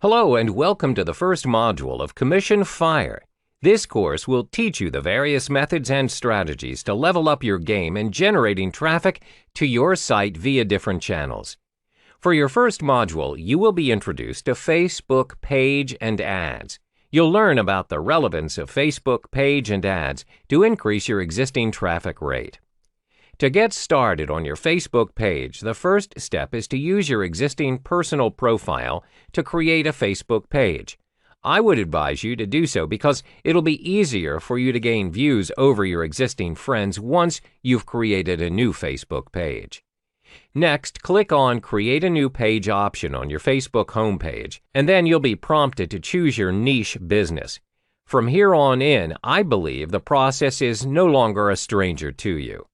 Hello and welcome to the first module of Commission Fire. This course will teach you the various methods and strategies to level up your game in generating traffic to your site via different channels. For your first module, you will be introduced to Facebook page and ads. You'll learn about the relevance of Facebook page and ads to increase your existing traffic rate. To get started on your Facebook page, the first step is to use your existing personal profile to create a Facebook page. I would advise you to do so because it'll be easier for you to gain views over your existing friends once you've created a new Facebook page. Next, click on Create a New Page option on your Facebook homepage, and then you'll be prompted to choose your niche business. From here on in, I believe the process is no longer a stranger to you.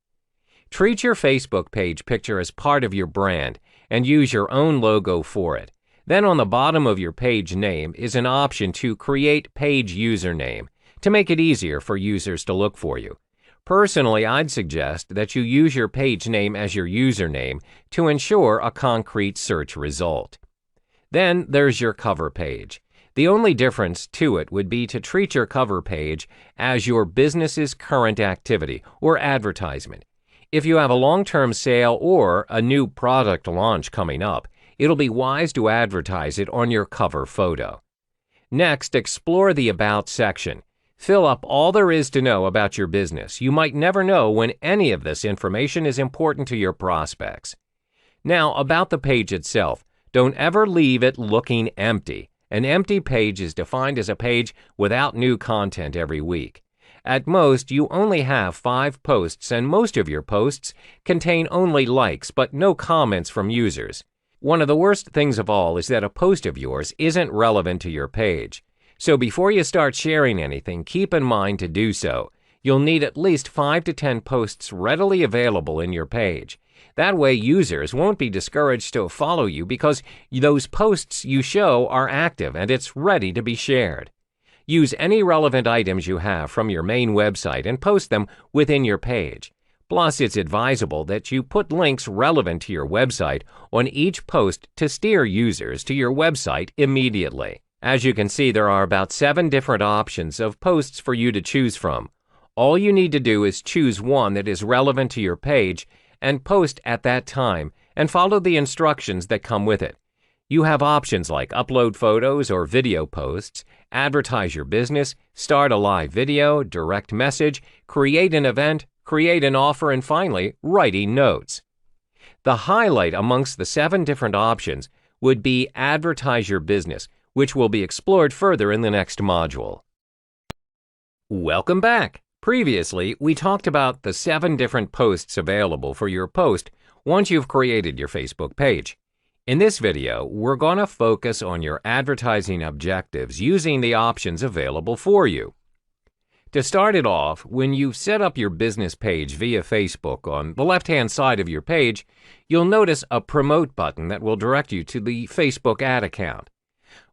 Treat your Facebook page picture as part of your brand and use your own logo for it. Then on the bottom of your page name is an option to create page username to make it easier for users to look for you. Personally, I'd suggest that you use your page name as your username to ensure a concrete search result. Then there's your cover page. The only difference to it would be to treat your cover page as your business's current activity or advertisement. If you have a long-term sale or a new product launch coming up, it'll be wise to advertise it on your cover photo. Next, explore the About section. Fill up all there is to know about your business. You might never know when any of this information is important to your prospects. Now, about the page itself, don't ever leave it looking empty. An empty page is defined as a page without new content every week. At most, you only have 5 posts, and most of your posts contain only likes but no comments from users. One of the worst things of all is that a post of yours isn't relevant to your page. So before you start sharing anything, keep in mind to do so. You'll need at least 5 to 10 posts readily available in your page. That way, users won't be discouraged to follow you because those posts you show are active and it's ready to be shared. Use any relevant items you have from your main website and post them within your page. Plus, it's advisable that you put links relevant to your website on each post to steer users to your website immediately. As you can see, there are about 7 different options of posts for you to choose from. All you need to do is choose one that is relevant to your page and post at that time and follow the instructions that come with it. You have options like upload photos or video posts, advertise your business, start a live video, direct message, create an event, create an offer, and finally, writing notes. The highlight amongst the 7 different options would be advertise your business, which will be explored further in the next module. Welcome back. Previously, we talked about the 7 different posts available for your post once you've created your Facebook page. In this video, we're going to focus on your advertising objectives using the options available for you. To start it off, when you've set up your business page via Facebook, on the left-hand side of your page, you'll notice a Promote button that will direct you to the Facebook ad account.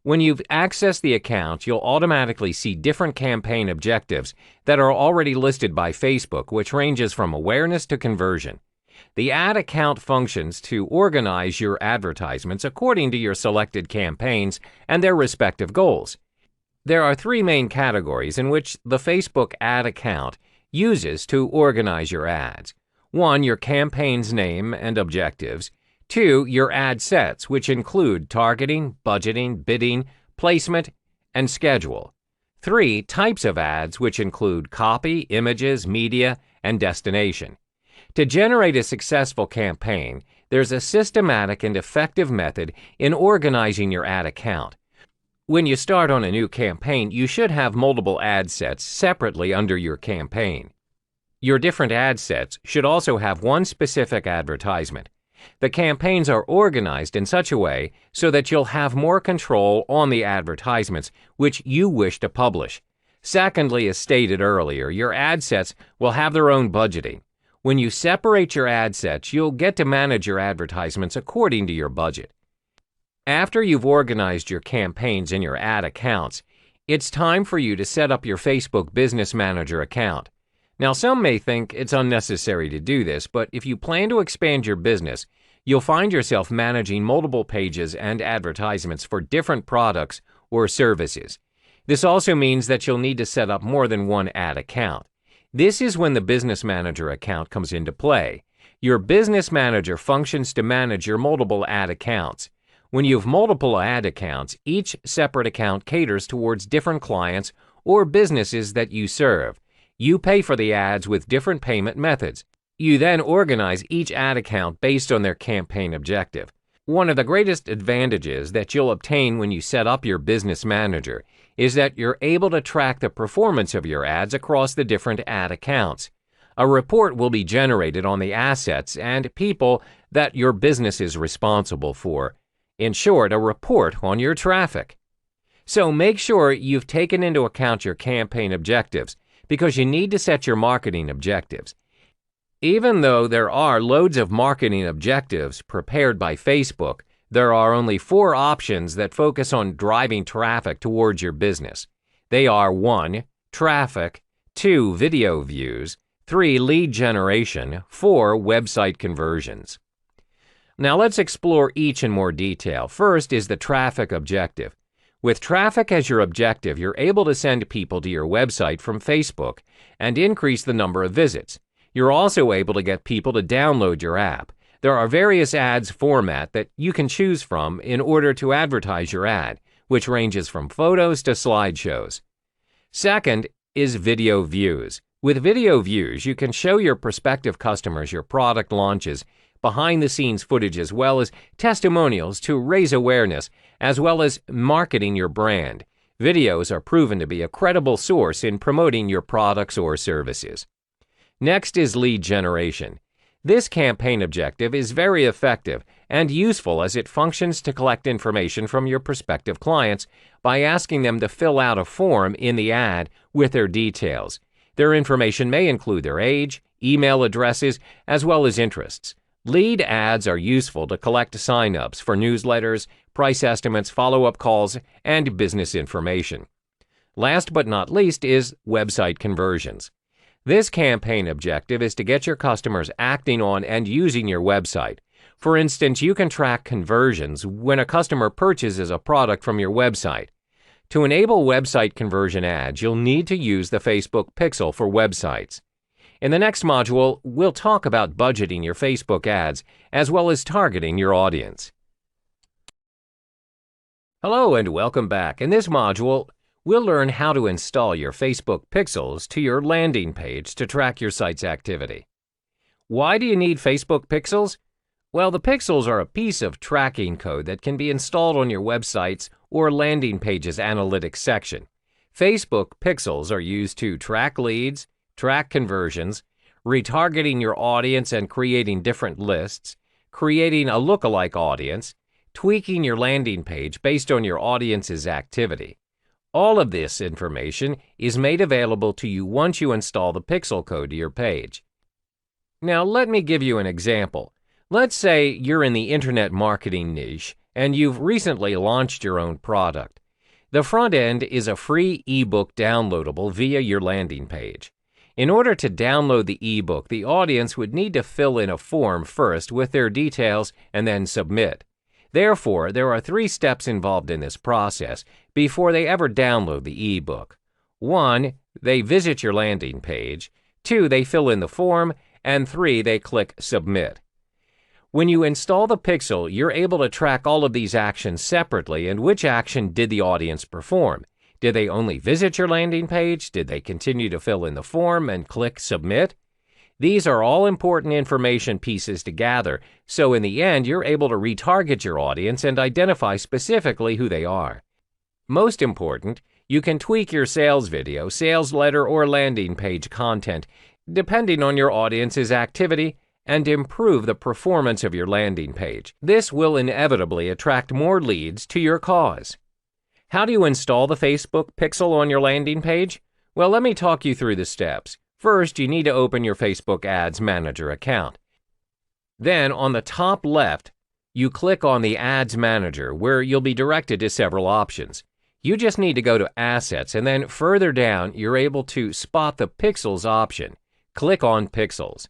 When you've accessed the account, you'll automatically see different campaign objectives that are already listed by Facebook, which ranges from awareness to conversion. The ad account functions to organize your advertisements according to your selected campaigns and their respective goals. There are 3 main categories in which the Facebook ad account uses to organize your ads. 1, your campaign's name and objectives. 2, your ad sets, which include targeting, budgeting, bidding, placement, and schedule. 3, types of ads, which include copy, images, media, and destination. To generate a successful campaign, there's a systematic and effective method in organizing your ad account. When you start on a new campaign, you should have multiple ad sets separately under your campaign. Your different ad sets should also have one specific advertisement. The campaigns are organized in such a way so that you'll have more control on the advertisements which you wish to publish. Secondly, as stated earlier, your ad sets will have their own budgeting. When you separate your ad sets, you'll get to manage your advertisements according to your budget. After you've organized your campaigns in your ad accounts, it's time for you to set up your Facebook Business Manager account. Now, some may think it's unnecessary to do this, but if you plan to expand your business, you'll find yourself managing multiple pages and advertisements for different products or services. This also means that you'll need to set up more than one ad account. This is when the Business Manager account comes into play. Your Business Manager functions to manage your multiple ad accounts. When you have multiple ad accounts, each separate account caters towards different clients or businesses that you serve. You pay for the ads with different payment methods. You then organize each ad account based on their campaign objective. One of the greatest advantages that you'll obtain when you set up your Business Manager is that you're able to track the performance of your ads across the different ad accounts. A report will be generated on the assets and people that your business is responsible for. In short, a report on your traffic. So make sure you've taken into account your campaign objectives, because you need to set your marketing objectives. Even though there are loads of marketing objectives prepared by Facebook, there are only 4 options that focus on driving traffic towards your business. They are 1. Traffic, 2. Video views, 3. Lead generation, 4. Website conversions. Now let's explore each in more detail. First is the traffic objective. With traffic as your objective, you're able to send people to your website from Facebook and increase the number of visits. You're also able to get people to download your app. There are various ads format that you can choose from in order to advertise your ad, which ranges from photos to slideshows. Second is video views. With video views, you can show your prospective customers your product launches, behind-the-scenes footage, as well as testimonials to raise awareness, as well as marketing your brand. Videos are proven to be a credible source in promoting your products or services. Next is lead generation. This campaign objective is very effective and useful as it functions to collect information from your prospective clients by asking them to fill out a form in the ad with their details. Their information may include their age, email addresses, as well as interests. Lead ads are useful to collect sign-ups for newsletters, price estimates, follow-up calls, and business information. Last but not least is website conversions. This campaign objective is to get your customers acting on and using your website. For instance, you can track conversions when a customer purchases a product from your website. To enable website conversion ads, you'll need to use the Facebook Pixel for websites. In the next module, we'll talk about budgeting your Facebook ads as well as targeting your audience. Hello and welcome back. In this module, we'll learn how to install your Facebook Pixels to your landing page to track your site's activity. Why do you need Facebook Pixels? Well, the pixels are a piece of tracking code that can be installed on your website's or landing page's analytics section. Facebook Pixels are used to track leads, track conversions, retargeting your audience and creating different lists, creating a lookalike audience, tweaking your landing page based on your audience's activity. All of this information is made available to you once you install the Pixel code to your page. Now, let me give you an example. Let's say you're in the internet marketing niche and you've recently launched your own product. The front end is a free ebook downloadable via your landing page. In order to download the ebook, the audience would need to fill in a form first with their details and then submit. Therefore, there are 3 steps involved in this process before they ever download the ebook. 1, they visit your landing page. 2, they fill in the form. And 3, they click Submit. When you install the Pixel, you're able to track all of these actions separately and which action did the audience perform. Did they only visit your landing page? Did they continue to fill in the form and click Submit? These are all important information pieces to gather, so in the end, you're able to retarget your audience and identify specifically who they are. Most important, you can tweak your sales video, sales letter, or landing page content depending on your audience's activity and improve the performance of your landing page. This will inevitably attract more leads to your cause. How do you install the Facebook Pixel on your landing page? Well, let me talk you through the steps. First, you need to open your Facebook Ads Manager account. Then, on the top left, you click on the Ads Manager, where you'll be directed to several options. You just need to go to Assets, and then further down, you're able to spot the Pixels option. Click on Pixels.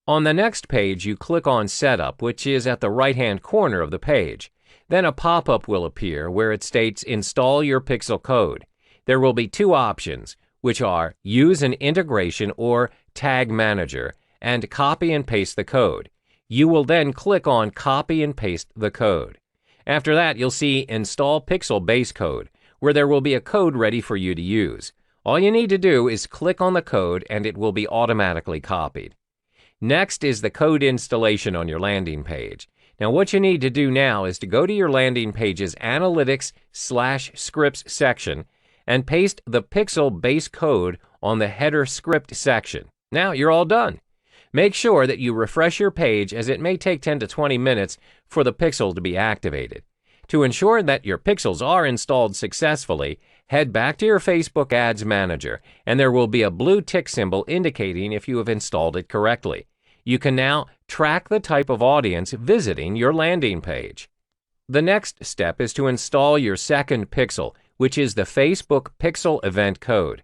On the next page, you click on Setup, which is at the right-hand corner of the page. Then a pop-up will appear where it states Install your Pixel code. There will be two options, which are Use an integration or Tag Manager and copy and paste the code. You will then click on Copy and paste the code. After that, you'll see Install Pixel Base Code, where there will be a code ready for you to use. All you need to do is click on the code and it will be automatically copied. Next is the code installation on your landing page. Now what you need to do now is to go to your landing page's Analytics/Scripts section and paste the Pixel base code on the header script section. Now you're all done. Make sure that you refresh your page, as it may take 10 to 20 minutes for the Pixel to be activated. To ensure that your pixels are installed successfully, head back to your Facebook Ads Manager and there will be a blue tick symbol indicating if you have installed it correctly. You can now track the type of audience visiting your landing page. The next step is to install your second pixel, which is the Facebook Pixel Event Code.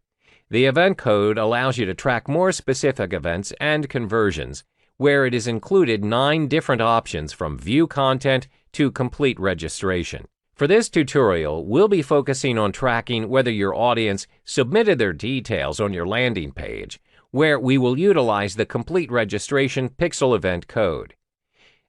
The event code allows you to track more specific events and conversions, where it is included 9 different options from view content to complete registration. For this tutorial, we'll be focusing on tracking whether your audience submitted their details on your landing page, where we will utilize the complete registration pixel event code.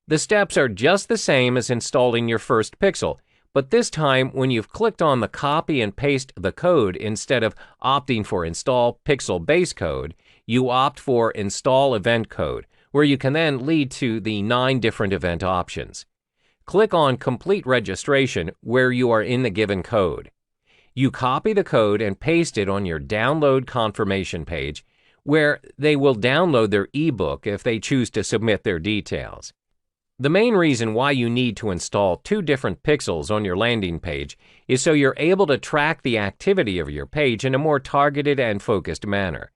The steps are just the same as installing your first pixel, but this time when you've clicked on the copy and paste the code instead of opting for install pixel base code, you opt for install event code, where you can then lead to the 9 different event options. Click on complete registration where you are in the given code. You copy the code and paste it on your download confirmation page, where they will download their ebook if they choose to submit their details. The main reason why you need to install 2 different pixels on your landing page is so you're able to track the activity of your page in a more targeted and focused manner.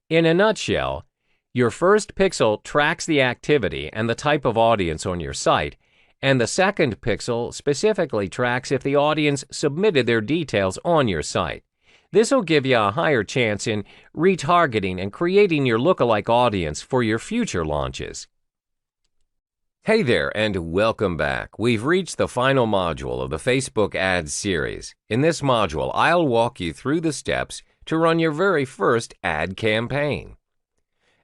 In a nutshell, your first pixel tracks the activity and the type of audience on your site, and the second pixel specifically tracks if the audience submitted their details on your site. This will give you a higher chance in retargeting and creating your lookalike audience for your future launches. Hey there, and welcome back. We've reached the final module of the Facebook Ads series. In this module, I'll walk you through the steps to run your very first ad campaign.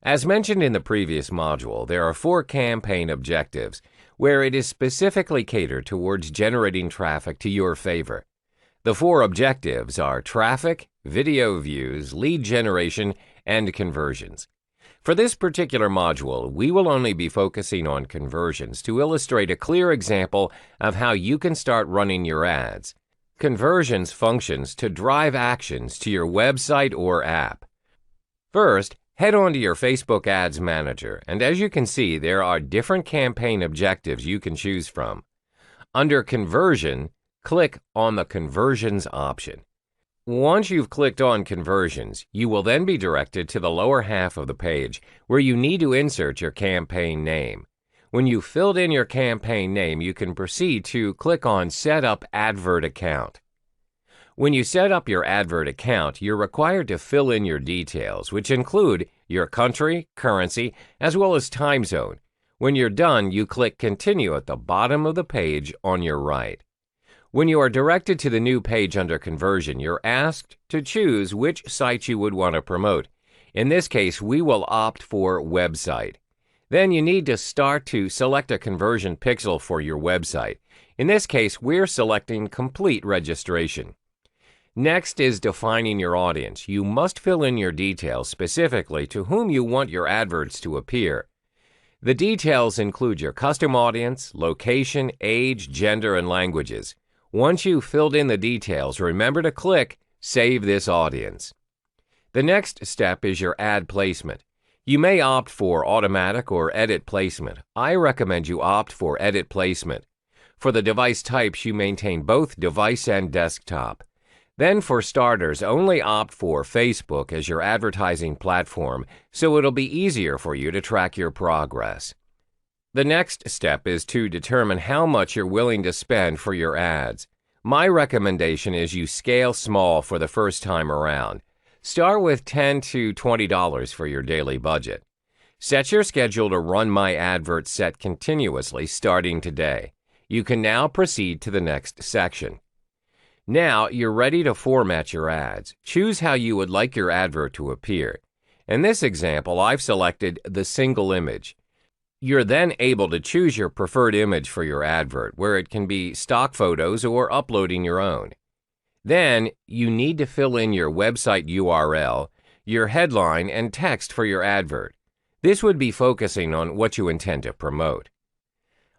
As mentioned in the previous module, there are 4 campaign objectives where it is specifically catered towards generating traffic to your favor. The 4 objectives are traffic, video views, lead generation, and conversions. For this particular module, we will only be focusing on conversions to illustrate a clear example of how you can start running your ads. Conversions functions to drive actions to your website or app. First, head on to your Facebook Ads Manager, and as you can see, there are different campaign objectives you can choose from. Under Conversion, click on the Conversions option. Once you've clicked on Conversions, you will then be directed to the lower half of the page where you need to insert your campaign name. When you've filled in your campaign name, you can proceed to click on Set Up Advert Account. When you set up your advert account, you're required to fill in your details, which include your country, currency, as well as time zone. When you're done, you click Continue at the bottom of the page on your right. When you are directed to the new page under Conversion, you're asked to choose which site you would want to promote. In this case, we will opt for Website. Then you need to start to select a conversion pixel for your website. In this case, we're selecting Complete Registration. Next is defining your audience. You must fill in your details specifically to whom you want your adverts to appear. The details include your custom audience, location, age, gender, and languages. Once you've filled in the details, remember to click Save this audience. The next step is your ad placement. You may opt for automatic or edit placement. I recommend you opt for edit placement. For the device types, you maintain both device and desktop. Then for starters, only opt for Facebook as your advertising platform, so it'll be easier for you to track your progress. The next step is to determine how much you're willing to spend for your ads. My recommendation is you scale small for the first time around. Start with $10 to $20 for your daily budget. Set your schedule to run My Advert Set continuously starting today. You can now proceed to the next section. Now you're ready to format your ads. Choose how you would like your advert to appear. In this example, I've selected the single image. You're then able to choose your preferred image for your advert, where it can be stock photos or uploading your own. Then, you need to fill in your website URL, your headline, and text for your advert. This would be focusing on what you intend to promote.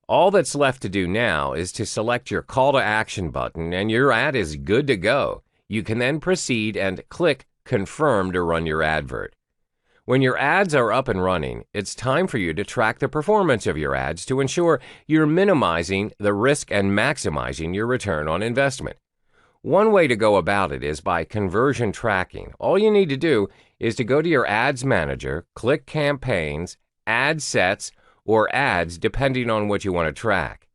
All that's left to do now is to select your call to action button and your ad is good to go. You can then proceed and click Confirm to run your advert. When your ads are up and running, it's time for you to track the performance of your ads to ensure you're minimizing the risk and maximizing your return on investment. One way to go about it is by conversion tracking. All you need to do is to go to your Ads Manager, click Campaigns, Ad Sets, or Ads depending on what you want to track.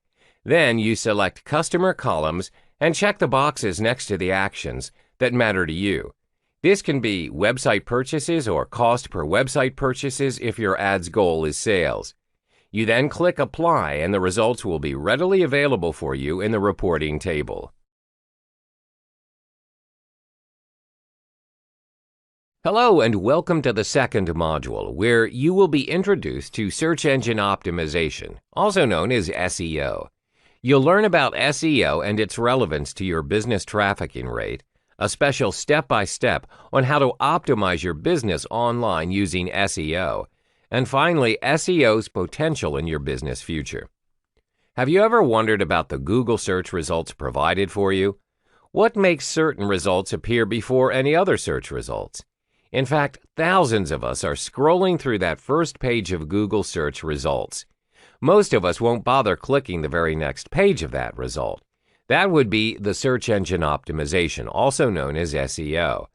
Then you select Customer Columns and check the boxes next to the actions that matter to you. This can be website purchases or cost per website purchases if your ad's goal is sales. You then click Apply and the results will be readily available for you in the reporting table. Hello and welcome to the second module, where you will be introduced to search engine optimization, also known as SEO. You'll learn about SEO and its relevance to your business trafficking rate, a special step-by-step on how to optimize your business online using SEO, and finally, SEO's potential in your business future. Have you ever wondered about the Google search results provided for you? What makes certain results appear before any other search results? In fact, thousands of us are scrolling through that first page of Google search results. Most of us won't bother clicking the very next page of that result. That would be the search engine optimization, also known as SEO.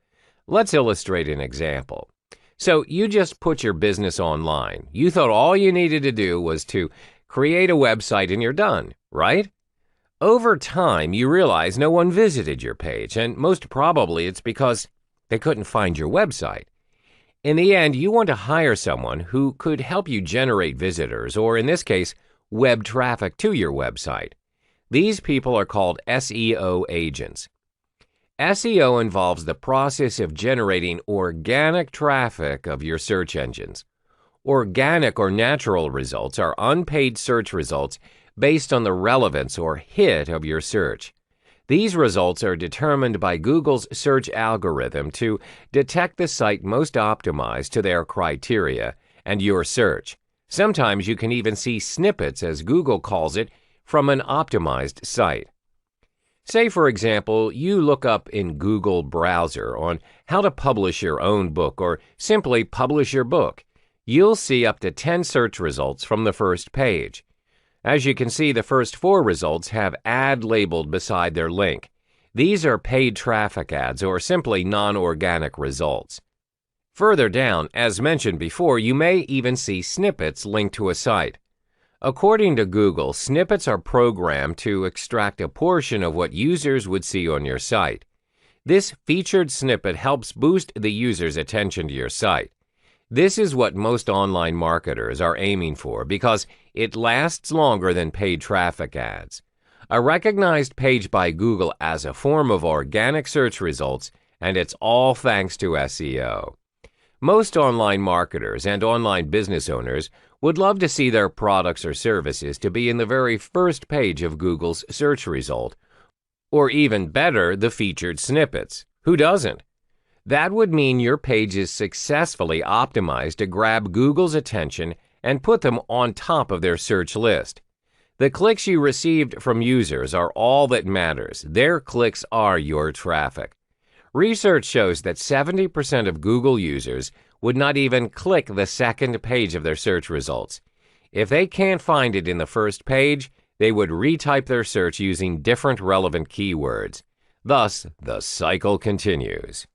Let's illustrate an example. So you just put your business online. You thought all you needed to do was to create a website and you're done, right? Over time, you realize no one visited your page, and most probably it's because they couldn't find your website. In the end, you want to hire someone who could help you generate visitors, or in this case, web traffic to your website. These people are called SEO agents. SEO involves the process of generating organic traffic of your search engines. Organic or natural results are unpaid search results based on the relevance or hit of your search. These results are determined by Google's search algorithm to detect the site most optimized to their criteria and your search. Sometimes you can even see snippets, as Google calls it, from an optimized site. Say, for example, you look up in Google browser on how to publish your own book or simply publish your book. You'll see up to 10 search results from the first page. As you can see, the first 4 results have ad labeled beside their link. These are paid traffic ads or simply non-organic results. Further down, as mentioned before, you may even see snippets linked to a site. According to Google, snippets are programmed to extract a portion of what users would see on your site. This featured snippet helps boost the user's attention to your site. This is what most online marketers are aiming for because it lasts longer than paid traffic ads. A recognized page by Google as a form of organic search results, and it's all thanks to SEO. Most online marketers and online business owners would love to see their products or services to be in the very first page of Google's search result, or even better, the featured snippets. Who doesn't? That would mean your page is successfully optimized to grab Google's attention and put them on top of their search list. The clicks you received from users are all that matters. Their clicks are your traffic. Research shows that 70% of Google users would not even click the second page of their search results. If they can't find it in the first page, they would retype their search using different relevant keywords. Thus, the cycle continues.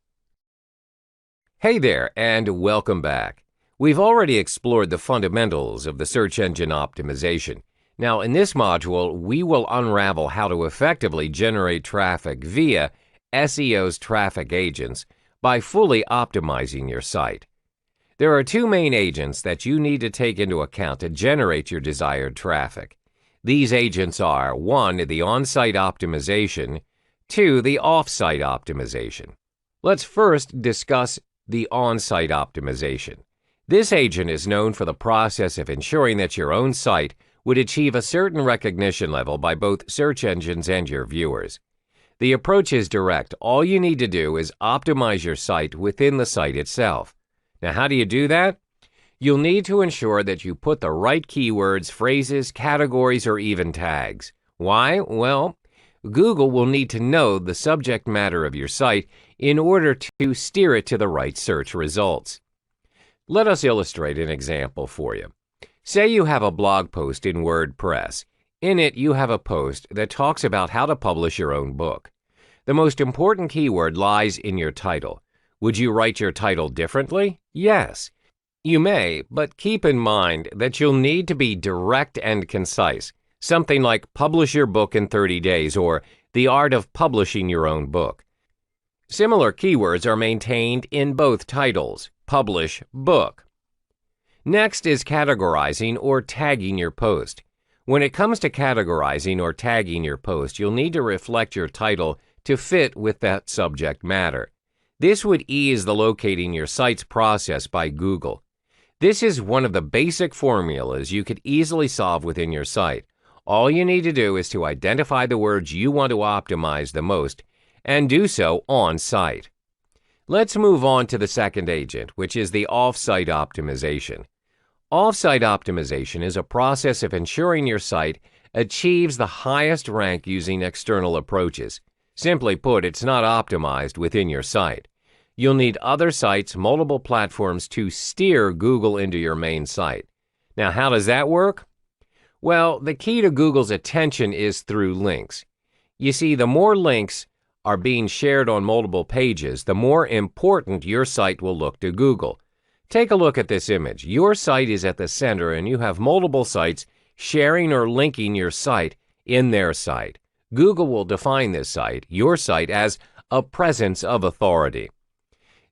Hey there, and welcome back. We've already explored the fundamentals of the search engine optimization. Now, in this module, we will unravel how to effectively generate traffic via SEO's traffic agents by fully optimizing your site. There are two main agents that you need to take into account to generate your desired traffic. These agents are 1. The on-site optimization, 2. The off-site optimization. Let's first discuss the on-site optimization. This agent is known for the process of ensuring that your own site would achieve a certain recognition level by both search engines and your viewers. The approach is direct. All you need to do is optimize your site within the site itself. Now, how do you do that? You'll need to ensure that you put the right keywords, phrases, categories, or even tags. Why? Well, Google will need to know the subject matter of your site in order to steer it to the right search results. Let us illustrate an example for you. Say you have a blog post in WordPress. In it, you have a post that talks about how to publish your own book. The most important keyword lies in your title. Would you write your title differently? Yes. You may, but keep in mind that you'll need to be direct and concise. Something like publish your book in 30 days or the art of publishing your own book. Similar keywords are maintained in both titles, publish, book. Next is categorizing or tagging your post. When it comes to categorizing or tagging your post, you'll need to reflect your title to fit with that subject matter. This would ease the locating your site's process by Google. This is one of the basic formulas you could easily solve within your site. All you need to do is to identify the words you want to optimize the most and do so on site. Let's move on to the second agent, which is the off-site optimization. Off-site optimization is a process of ensuring your site achieves the highest rank using external approaches. Simply put, it's not optimized within your site. You'll need other sites, multiple platforms to steer Google into your main site. Now, how does that work? Well, the key to Google's attention is through links. You see, the more links are being shared on multiple pages, the more important your site will look to Google. Take a look at this image. Your site is at the center and you have multiple sites sharing or linking your site in their site. Google will define this site, your site, as a presence of authority.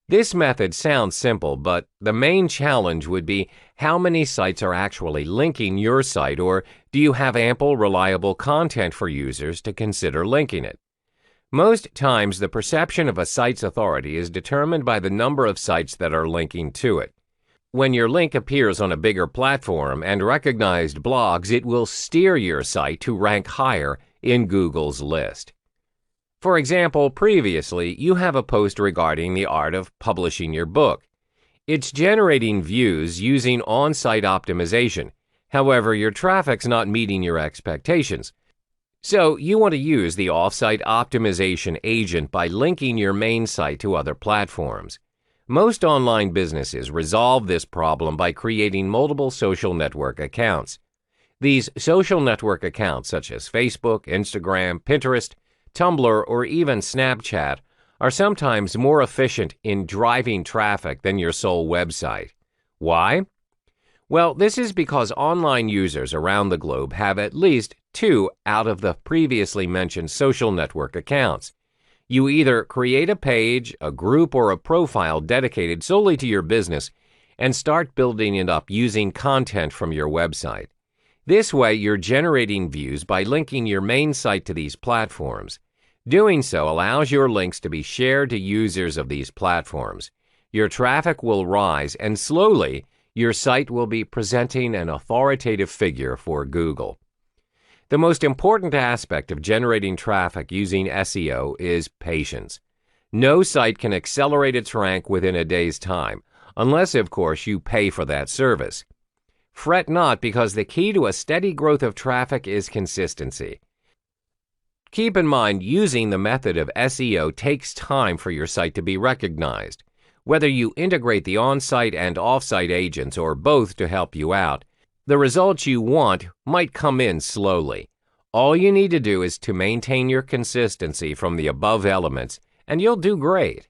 This method sounds simple, but the main challenge would be how many sites are actually linking your site, or do you have ample, reliable content for users to consider linking it? Most times, the perception of a site's authority is determined by the number of sites that are linking to it. When your link appears on a bigger platform and recognized blogs, it will steer your site to rank higher in Google's list. For example, previously, you have a post regarding the art of publishing your book. It's generating views using on-site optimization. However, your traffic's not meeting your expectations. So you want to use the off-site optimization agent by linking your main site to other platforms. Most online businesses resolve this problem by creating multiple social network accounts. These social network accounts, such as Facebook, Instagram, Pinterest, Tumblr, or even Snapchat, are sometimes more efficient in driving traffic than your sole website. Why? Well, this is because online users around the globe have at least 2 out of the previously mentioned social network accounts. You either create a page, a group, or a profile dedicated solely to your business and start building it up using content from your website. This way, you're generating views by linking your main site to these platforms. Doing so allows your links to be shared to users of these platforms. Your traffic will rise, and slowly, your site will be presenting an authoritative figure for Google. The most important aspect of generating traffic using SEO is patience. No site can accelerate its rank within a day's time, unless, of course, you pay for that service. Fret not, because the key to a steady growth of traffic is consistency. Keep in mind, using the method of SEO takes time for your site to be recognized. Whether you integrate the on-site and off-site agents or both to help you out, the results you want might come in slowly. All you need to do is to maintain your consistency from the above elements, and you'll do great.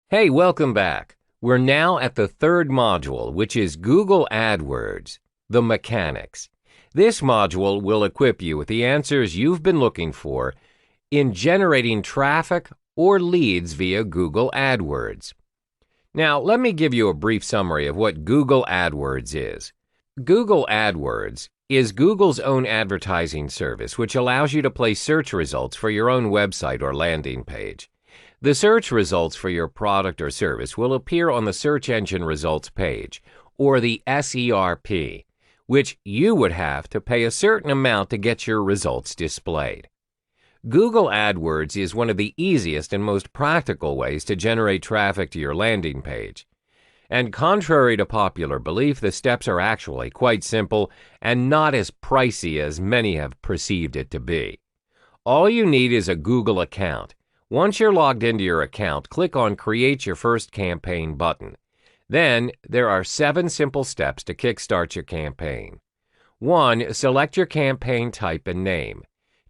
Hey, welcome back. We're now at the third module, which is Google AdWords, the mechanics. This module will equip you with the answers you've been looking for in generating traffic or leads via Google AdWords. Now, let me give you a brief summary of what Google AdWords is. Google AdWords is Google's own advertising service which allows you to place search results for your own website or landing page. The search results for your product or service will appear on the search engine results page, or the SERP, which you would have to pay a certain amount to get your results displayed. Google AdWords is one of the easiest and most practical ways to generate traffic to your landing page. And contrary to popular belief, the steps are actually quite simple and not as pricey as many have perceived it to be. All you need is a Google account. Once you're logged into your account, click on Create Your First Campaign button. Then, there are 7 simple steps to kickstart your campaign. 1. Select your campaign type and name.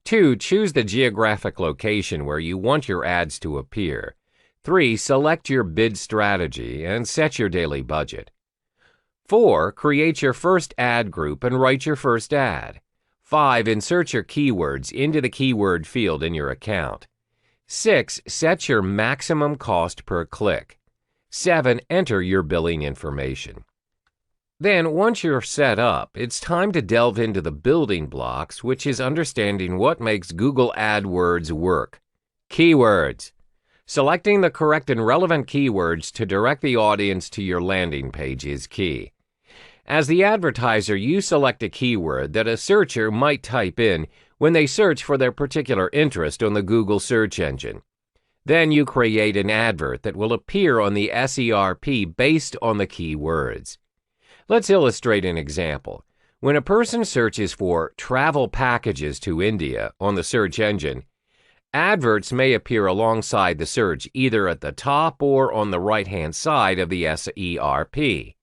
2. Choose the geographic location where you want your ads to appear. 3. Select your bid strategy and set your daily budget. 4. Create your first ad group and write your first ad. 5. Insert your keywords into the keyword field in your account. 6. Set your maximum cost per click. 7. Enter your billing information. Then, once you're set up, it's time to delve into the building blocks, which is understanding what makes Google AdWords work. Keywords. Selecting the correct and relevant keywords to direct the audience to your landing page is key. As the advertiser, you select a keyword that a searcher might type in when they search for their particular interest on the Google search engine. Then you create an advert that will appear on the SERP based on the keywords. Let's illustrate an example. When a person searches for travel packages to India on the search engine, adverts may appear alongside the search either at the top or on the right-hand side of the SERP.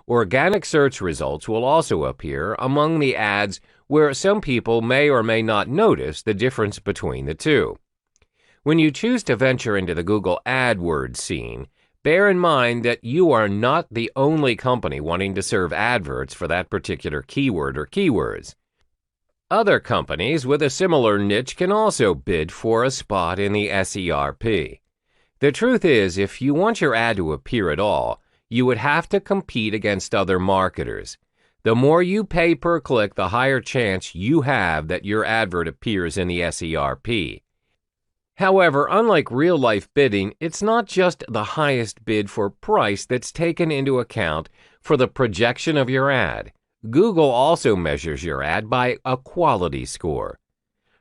Organic search results will also appear among the ads where some people may or may not notice the difference between the two. When you choose to venture into the Google AdWords scene, bear in mind that you are not the only company wanting to serve adverts for that particular keyword or keywords. Other companies with a similar niche can also bid for a spot in the SERP. The truth is, if you want your ad to appear at all, you would have to compete against other marketers. The more you pay per click, the higher chance you have that your advert appears in the SERP. However, unlike real-life bidding, it's not just the highest bid for price that's taken into account for the projection of your ad. Google also measures your ad by a quality score.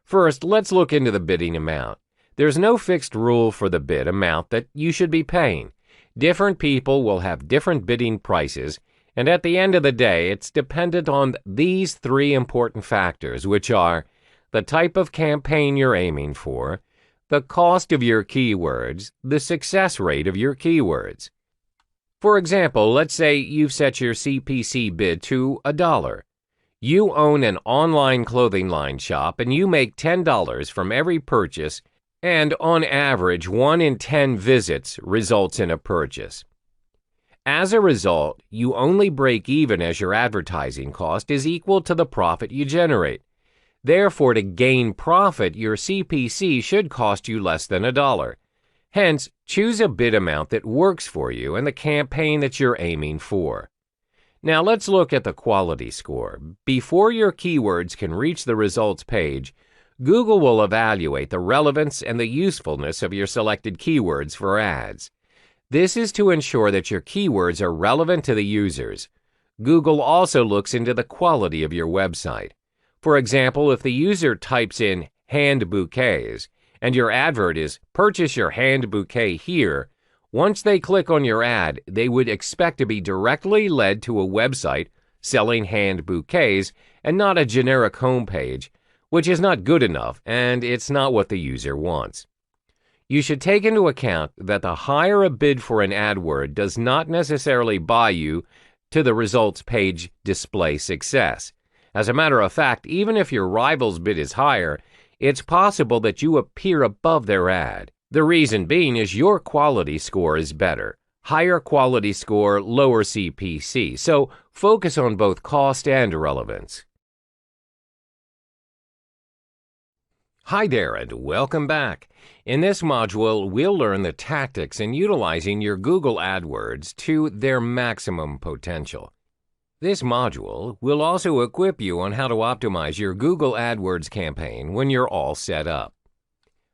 First, let's look into the bidding amount. There's no fixed rule for the bid amount that you should be paying. Different people will have different bidding prices, and at the end of the day, it's dependent on these 3 important factors, which are the type of campaign you're aiming for, the cost of your keywords, the success rate of your keywords. For example, let's say you've set your CPC bid to $1. You own an online clothing line shop and you make $10 from every purchase, and on average, 1 in 10 visits results in a purchase. As a result, you only break even as your advertising cost is equal to the profit you generate. Therefore, to gain profit, your CPC should cost you less than $1. Hence, choose a bid amount that works for you and the campaign that you're aiming for. Now, let's look at the quality score. Before your keywords can reach the results page, Google will evaluate the relevance and the usefulness of your selected keywords for ads. This is to ensure that your keywords are relevant to the users. Google also looks into the quality of your website. For example, if the user types in hand bouquets and your advert is "Purchase your hand bouquet here," once they click on your ad, they would expect to be directly led to a website selling hand bouquets and not a generic homepage, which is not good enough and it's not what the user wants. You should take into account that the higher a bid for an ad word does not necessarily buy you to the results page display success. As a matter of fact, even if your rival's bid is higher, it's possible that you appear above their ad. The reason being is your quality score is better. Higher quality score, lower CPC. So focus on both cost and relevance. Hi there and welcome back. In this module, we'll learn the tactics in utilizing your Google AdWords to their maximum potential. This module will also equip you on how to optimize your Google AdWords campaign when you're all set up.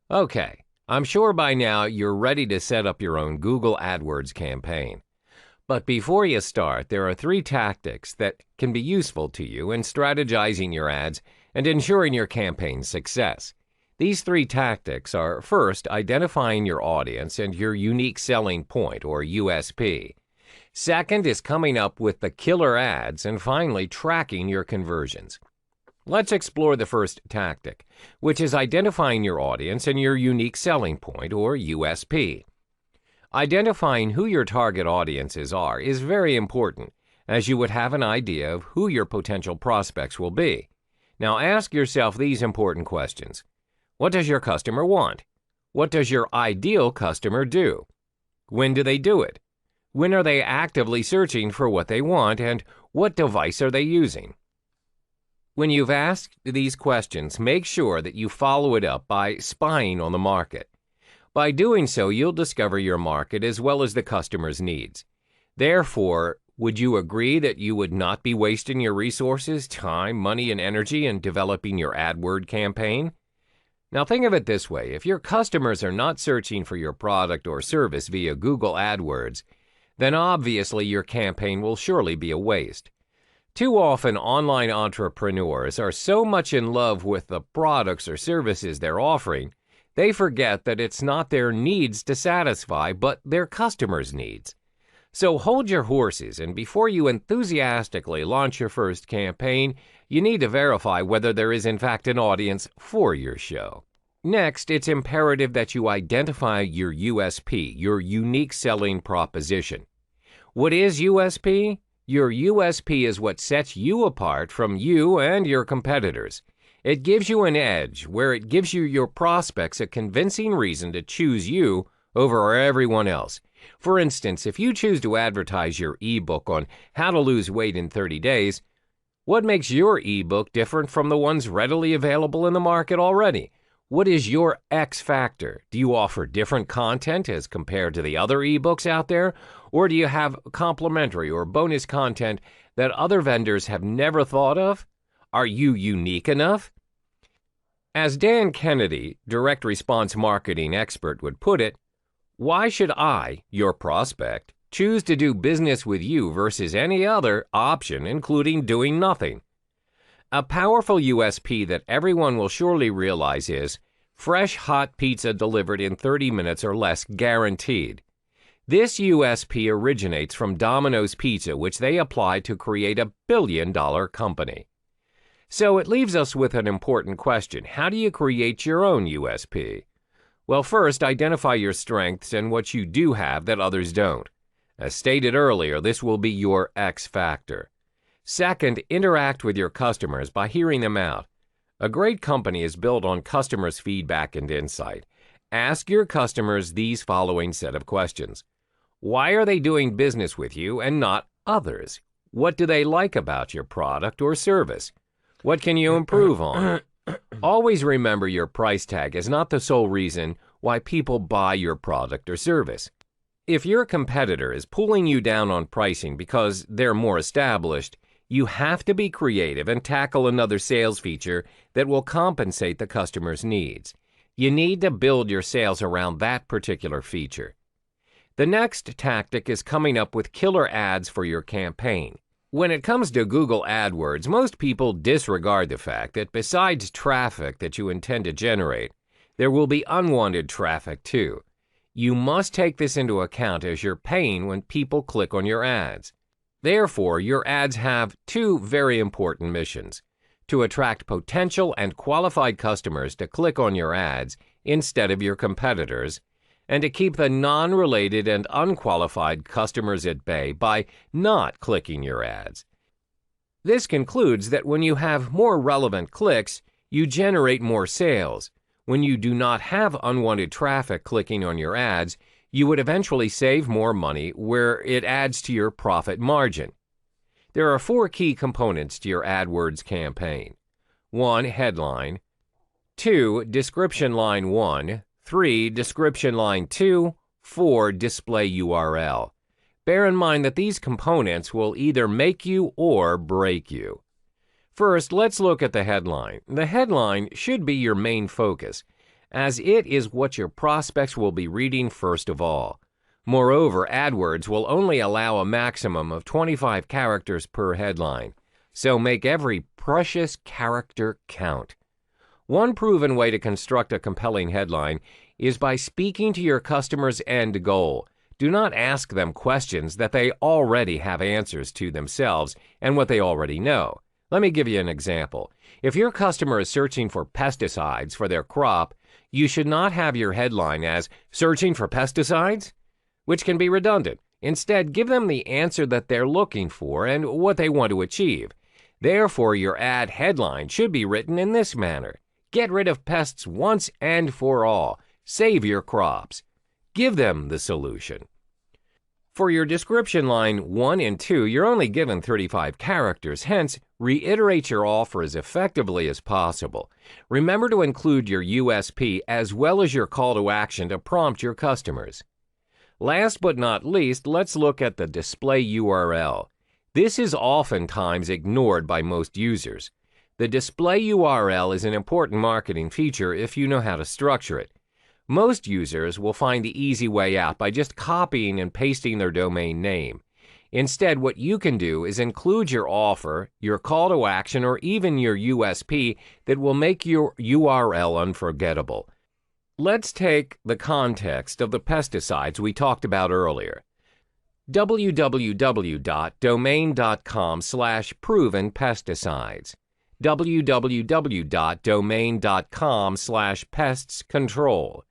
Okay, I'm sure by now you're ready to set up your own Google AdWords campaign. But before you start, there are 3 tactics that can be useful to you in strategizing your ads and ensuring your campaign's success. These 3 tactics are, first, identifying your audience and your unique selling point, or USP. Second is coming up with the killer ads, and finally, tracking your conversions. Let's explore the first tactic, which is identifying your audience and your unique selling point, or USP. Identifying who your target audiences are is very important, as you would have an idea of who your potential prospects will be. Now ask yourself these important questions. What does your customer want? What does your ideal customer do? When do they do it? When are they actively searching for what they want, and what device are they using? When you've asked these questions, make sure that you follow it up by spying on the market. By doing so, you'll discover your market as well as the customer's needs. Therefore, would you agree that you would not be wasting your resources, time, money, and energy in developing your AdWord campaign? Now think of it this way. If your customers are not searching for your product or service via Google AdWords, then obviously your campaign will surely be a waste. Too often, online entrepreneurs are so much in love with the products or services they're offering, they forget that it's not their needs to satisfy, but their customers' needs. So hold your horses, and before you enthusiastically launch your first campaign, you need to verify whether there is in fact an audience for your show. Next, it's imperative that you identify your USP, your unique selling proposition. What is USP? Your USP is what sets you apart from you and your competitors. It gives you an edge where it gives you your prospects a convincing reason to choose you over everyone else. For instance, if you choose to advertise your ebook on how to lose weight in 30 days, what makes your ebook different from the ones readily available in the market already? What is your X factor? Do you offer different content as compared to the other ebooks out there? Or do you have complementary or bonus content that other vendors have never thought of? Are you unique enough? As Dan Kennedy, direct response marketing expert, would put it, why should I, your prospect, choose to do business with you versus any other option, including doing nothing? A powerful USP that everyone will surely realize is fresh hot pizza delivered in 30 minutes or less guaranteed. This USP originates from Domino's Pizza, which they applied to create a billion-dollar company. So it leaves us with an important question. How do you create your own USP? Well, first, identify your strengths and what you do have that others don't. As stated earlier, this will be your X factor. Second, interact with your customers by hearing them out. A great company is built on customers' feedback and insight. Ask your customers these following set of questions. Why are they doing business with you and not others? What do they like about your product or service? What can you improve on? Always remember your price tag is not the sole reason why people buy your product or service. If your competitor is pulling you down on pricing because they're more established, you have to be creative and tackle another sales feature that will compensate the customer's needs. You need to build your sales around that particular feature. The next tactic is coming up with killer ads for your campaign. When it comes to Google AdWords, most people disregard the fact that besides traffic that you intend to generate, there will be unwanted traffic too. You must take this into account as you're paying when people click on your ads. Therefore, your ads have 2 very important missions: to attract potential and qualified customers to click on your ads instead of your competitors, and to keep the non-related and unqualified customers at bay by not clicking your ads. This concludes that when you have more relevant clicks, you generate more sales. When you do not have unwanted traffic clicking on your ads, you would eventually save more money where it adds to your profit margin. There are 4 key components to your AdWords campaign. 1. Headline. 2. Description line 1, 3. Description line 2, 4. Display URL. Bear in mind that these components will either make you or break you. First, let's look at the headline. The headline should be your main focus, as it is what your prospects will be reading first of all. Moreover, AdWords will only allow a maximum of 25 characters per headline, so make every precious character count. One proven way to construct a compelling headline is by speaking to your customer's end goal. Do not ask them questions that they already have answers to themselves and what they already know. Let me give you an example. If your customer is searching for pesticides for their crop, you should not have your headline as "Searching for pesticides?" which can be redundant. Instead, give them the answer that they're looking for and what they want to achieve. Therefore, your ad headline should be written in this manner: Get rid of pests once and for all. Save your crops. Give them the solution. For your description line 1 and 2, you're only given 35 characters, hence, reiterate your offer as effectively as possible. Remember to include your USP as well as your call to action to prompt your customers. Last but not least, let's look at the display URL. This is oftentimes ignored by most users. The display URL is an important marketing feature if you know how to structure it. Most users will find the easy way out by just copying and pasting their domain name. Instead, what you can do is include your offer, your call to action, or even your USP that will make your URL unforgettable. Let's take the context of the pesticides we talked about earlier. www.domain.com/provenpesticides. www.domain.com/pestscontrol.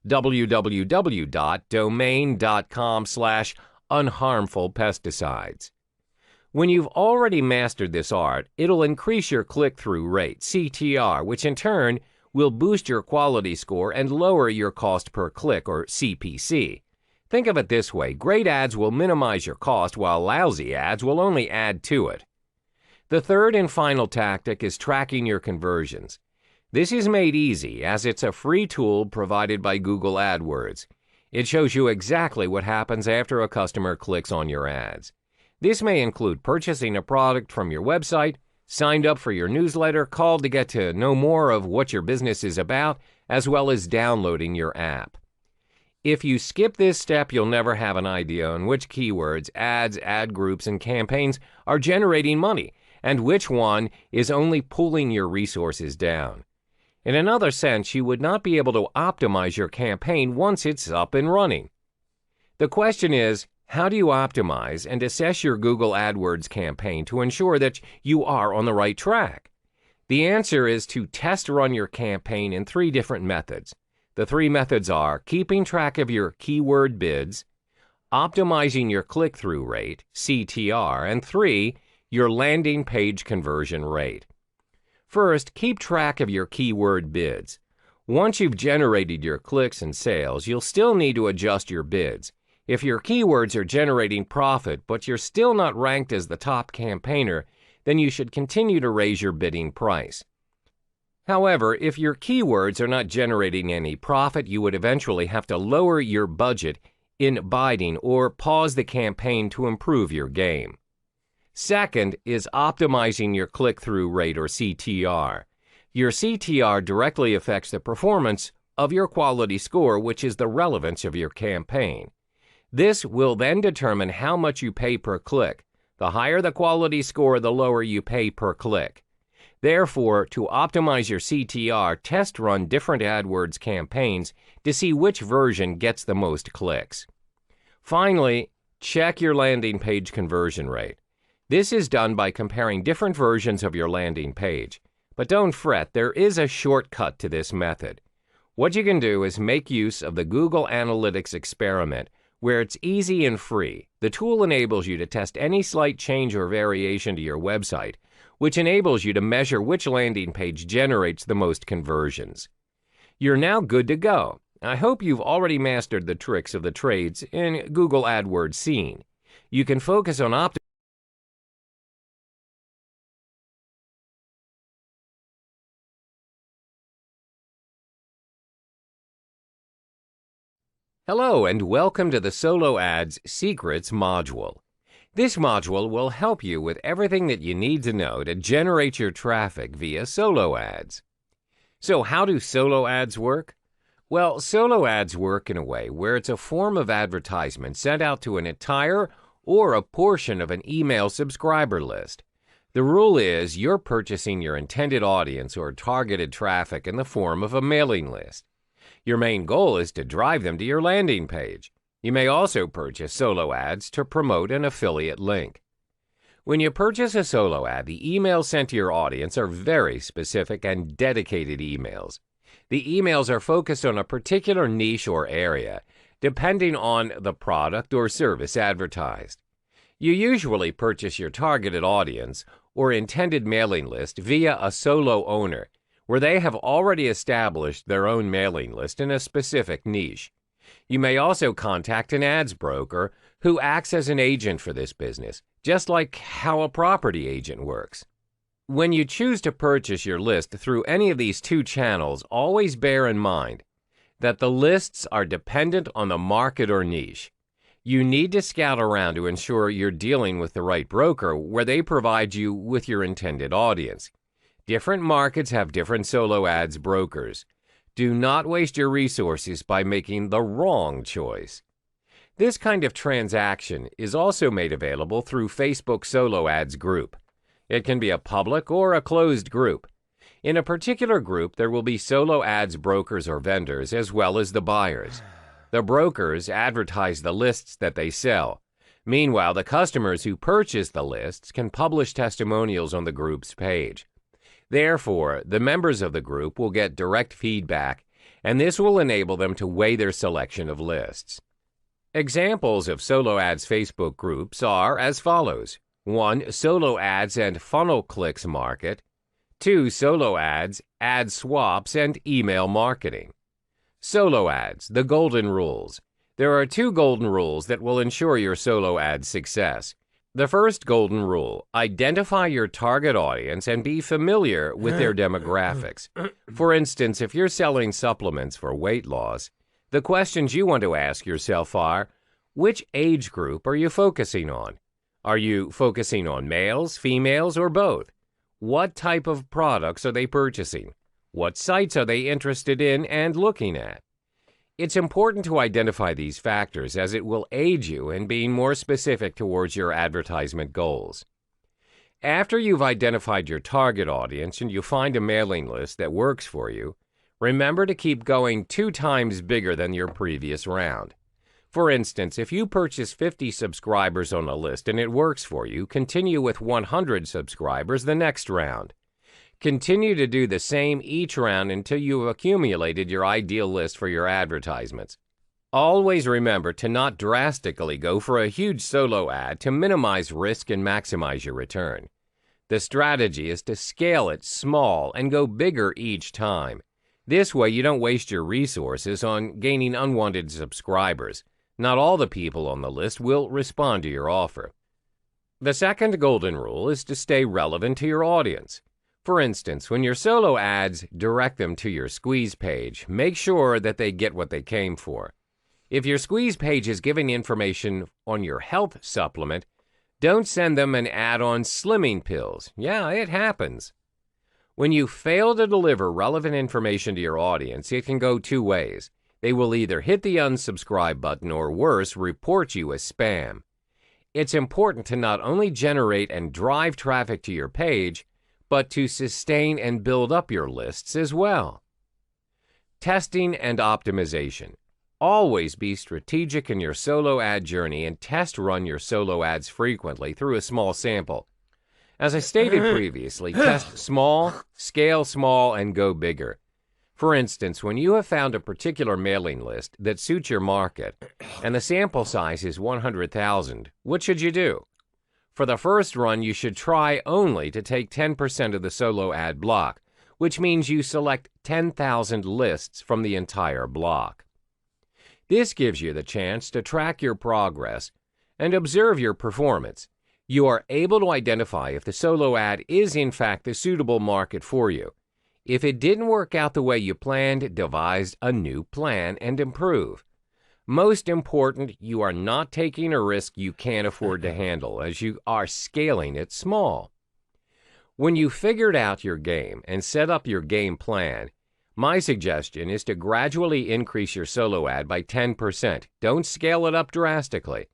www.domain.com/unharmfulpesticides. When you've already mastered this art, it'll increase your click-through rate, CTR, which in turn will boost your quality score and lower your cost per click, or CPC. Think of it this way: great ads will minimize your cost, while lousy ads will only add to it. The third and final tactic is tracking your conversions. This is made easy as it's a free tool provided by Google AdWords. It shows you exactly what happens after a customer clicks on your ads. This may include purchasing a product from your website, signed up for your newsletter, called to get to know more of what your business is about, as well as downloading your app. If you skip this step, you'll never have an idea on which keywords, ads, ad groups, and campaigns are generating money, and which one is only pulling your resources down. In another sense, you would not be able to optimize your campaign once it's up and running. The question is, how do you optimize and assess your Google AdWords campaign to ensure that you are on the right track? The answer is to test run your campaign in 3 different methods. The 3 methods are keeping track of your keyword bids, optimizing your click-through rate, CTR, and 3, your landing page conversion rate. First, keep track of your keyword bids. Once you've generated your clicks and sales, you'll still need to adjust your bids. If your keywords are generating profit, but you're still not ranked as the top campaigner, then you should continue to raise your bidding price. However, if your keywords are not generating any profit, you would eventually have to lower your budget in bidding or pause the campaign to improve your game. Second is optimizing your click-through rate, or CTR. Your CTR directly affects the performance of your quality score, which is the relevance of your campaign. This will then determine how much you pay per click. The higher the quality score, the lower you pay per click. Therefore, to optimize your CTR, test run different AdWords campaigns to see which version gets the most clicks. Finally, check your landing page conversion rate. This is done by comparing different versions of your landing page. But don't fret, there is a shortcut to this method. What you can do is make use of the Google Analytics experiment, where it's easy and free. The tool enables you to test any slight change or variation to your website, which enables you to measure which landing page generates the most conversions. You're now good to go. I hope you've already mastered the tricks of the trades in Google AdWords scene. You can focus on optimizing Hello and welcome to the Solo Ads Secrets module. This module will help you with everything that you need to know to generate your traffic via solo ads. So how do solo ads work? Well, solo ads work in a way where it's a form of advertisement sent out to an entire or a portion of an email subscriber list. The rule is you're purchasing your intended audience or targeted traffic in the form of a mailing list. Your main goal is to drive them to your landing page. You may also purchase solo ads to promote an affiliate link. When you purchase a solo ad, the emails sent to your audience are very specific and dedicated emails. The emails are focused on a particular niche or area, depending on the product or service advertised. You usually purchase your targeted audience or intended mailing list via a solo owner, where they have already established their own mailing list in a specific niche. You may also contact an ads broker who acts as an agent for this business, just like how a property agent works. When you choose to purchase your list through any of these two channels, always bear in mind that the lists are dependent on the market or niche. You need to scout around to ensure you're dealing with the right broker where they provide you with your intended audience. Different markets have different solo ads brokers. Do not waste your resources by making the wrong choice. This kind of transaction is also made available through Facebook Solo Ads Group. It can be a public or a closed group. In a particular group, there will be solo ads brokers or vendors as well as the buyers. The brokers advertise the lists that they sell. Meanwhile, the customers who purchase the lists can publish testimonials on the group's page. Therefore, the members of the group will get direct feedback, and this will enable them to weigh their selection of lists. Examples of solo ads Facebook groups are as follows. 1. Solo ads and funnel clicks market. 2. Solo ads, ad swaps, and email marketing. Solo ads, the golden rules. There are 2 golden rules that will ensure your solo ad success. The first golden rule, identify your target audience and be familiar with their demographics. For instance, if you're selling supplements for weight loss, the questions you want to ask yourself are, which age group are you focusing on? Are you focusing on males, females, or both? What type of products are they purchasing? What sites are they interested in and looking at? It's important to identify these factors as it will aid you in being more specific towards your advertisement goals. After you've identified your target audience and you find a mailing list that works for you, remember to keep going 2 times bigger than your previous round. For instance, if you purchase 50 subscribers on a list and it works for you, continue with 100 subscribers the next round. Continue to do the same each round until you have accumulated your ideal list for your advertisements. Always remember to not drastically go for a huge solo ad to minimize risk and maximize your return. The strategy is to scale it small and go bigger each time. This way you don't waste your resources on gaining unwanted subscribers. Not all the people on the list will respond to your offer. The second golden rule is to stay relevant to your audience. For instance, when your solo ads direct them to your squeeze page, make sure that they get what they came for. If your squeeze page is giving information on your health supplement, don't send them an ad on slimming pills. Yeah, it happens. When you fail to deliver relevant information to your audience, it can go 2 ways. They will either hit the unsubscribe button or worse, report you as spam. It's important to not only generate and drive traffic to your page, but to sustain and build up your lists as well. Testing and optimization. Always be strategic in your solo ad journey and test run your solo ads frequently through a small sample. As I stated previously, test small, scale small, and go bigger. For instance, when you have found a particular mailing list that suits your market and the sample size is 100,000, what should you do? For the first run, you should try only to take 10% of the solo ad block, which means you select 10,000 lists from the entire block. This gives you the chance to track your progress and observe your performance. You are able to identify if the solo ad is in fact the suitable market for you. If it didn't work out the way you planned, devise a new plan and improve. Most important, you are not taking a risk you can't afford to handle, as you are scaling it small. When you figured out your game and set up your game plan, my suggestion is to gradually increase your solo ad by 10%. Don't scale it up drastically.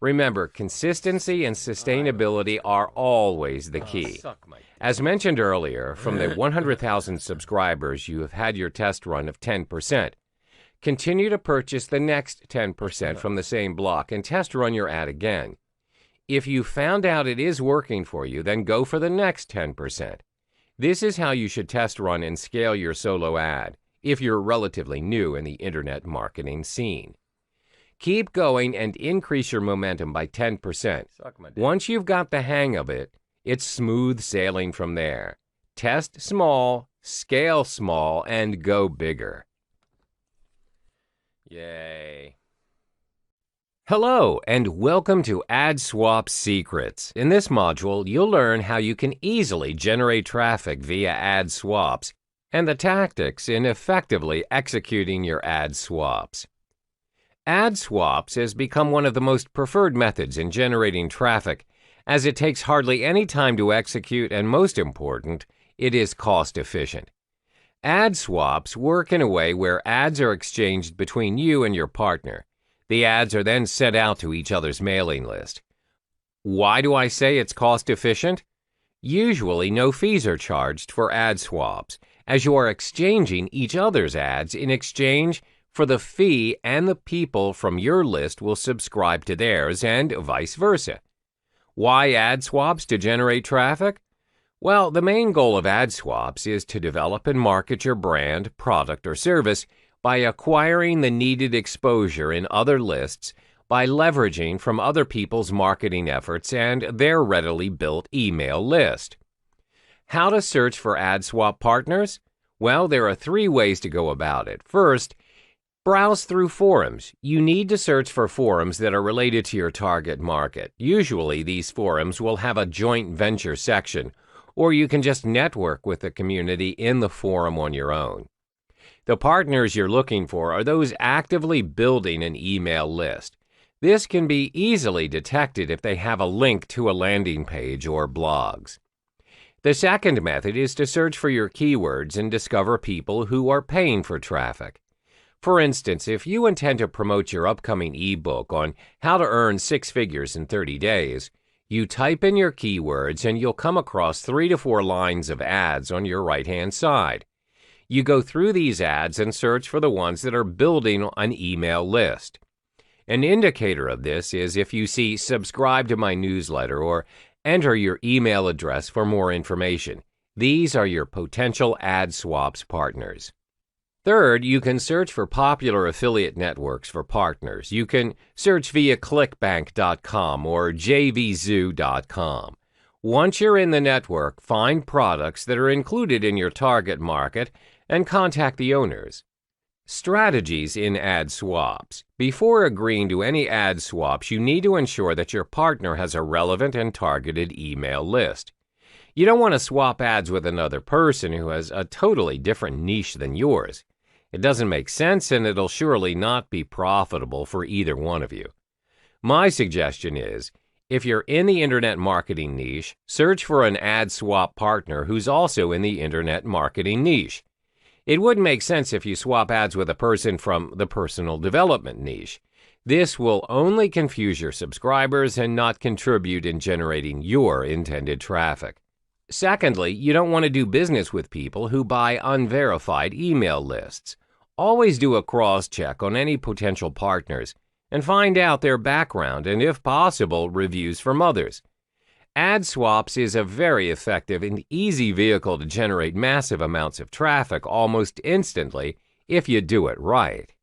Remember, consistency and sustainability are always the key. As mentioned earlier, from the 100,000 subscribers you have had your test run of 10%. Continue to purchase the next 10% from the same block and test run your ad again. If you found out it is working for you, then go for the next 10%. This is how you should test run and scale your solo ad if you're relatively new in the internet marketing scene. Keep going and increase your momentum by 10%. Once you've got the hang of it, it's smooth sailing from there. Test small, scale small, and go bigger. Yay. Hello, and welcome to Ad Swap Secrets. In this module, you'll learn how you can easily generate traffic via ad swaps and the tactics in effectively executing your ad swaps. Ad swaps has become one of the most preferred methods in generating traffic, as it takes hardly any time to execute, and most important, it is cost efficient. Ad swaps work in a way where ads are exchanged between you and your partner. The ads are then sent out to each other's mailing list. Why do I say it's cost efficient? Usually, no fees are charged for ad swaps, as you are exchanging each other's ads in exchange for the fee, and the people from your list will subscribe to theirs and vice versa. Why ad swaps to generate traffic? Well, the main goal of ad swaps is to develop and market your brand, product, or service by acquiring the needed exposure in other lists by leveraging from other people's marketing efforts and their readily built email list. How to search for ad swap partners? Well, there are 3 ways to go about it. First, browse through forums. You need to search for forums that are related to your target market. Usually, these forums will have a joint venture section, or you can just network with the community in the forum on your own. The partners you're looking for are those actively building an email list. This can be easily detected if they have a link to a landing page or blogs. The second method is to search for your keywords and discover people who are paying for traffic. For instance, if you intend to promote your upcoming ebook on how to earn 6 figures in 30 days, you type in your keywords and you'll come across 3 to 4 lines of ads on your right-hand side. You go through these ads and search for the ones that are building an email list. An indicator of this is if you see "subscribe to my newsletter" or "enter your email address for more information." These are your potential ad swaps partners. Third, you can search for popular affiliate networks for partners. You can search via clickbank.com or jvzoo.com. Once you're in the network, find products that are included in your target market and contact the owners. Strategies in ad swaps. Before agreeing to any ad swaps, you need to ensure that your partner has a relevant and targeted email list. You don't want to swap ads with another person who has a totally different niche than yours. It doesn't make sense, and it'll surely not be profitable for either one of you. My suggestion is, if you're in the internet marketing niche, search for an ad swap partner who's also in the internet marketing niche. It wouldn't make sense if you swap ads with a person from the personal development niche. This will only confuse your subscribers and not contribute in generating your intended traffic. Secondly, you don't want to do business with people who buy unverified email lists. Always do a cross-check on any potential partners and find out their background and, if possible, reviews from others. Ad swaps is a very effective and easy vehicle to generate massive amounts of traffic almost instantly if you do it right.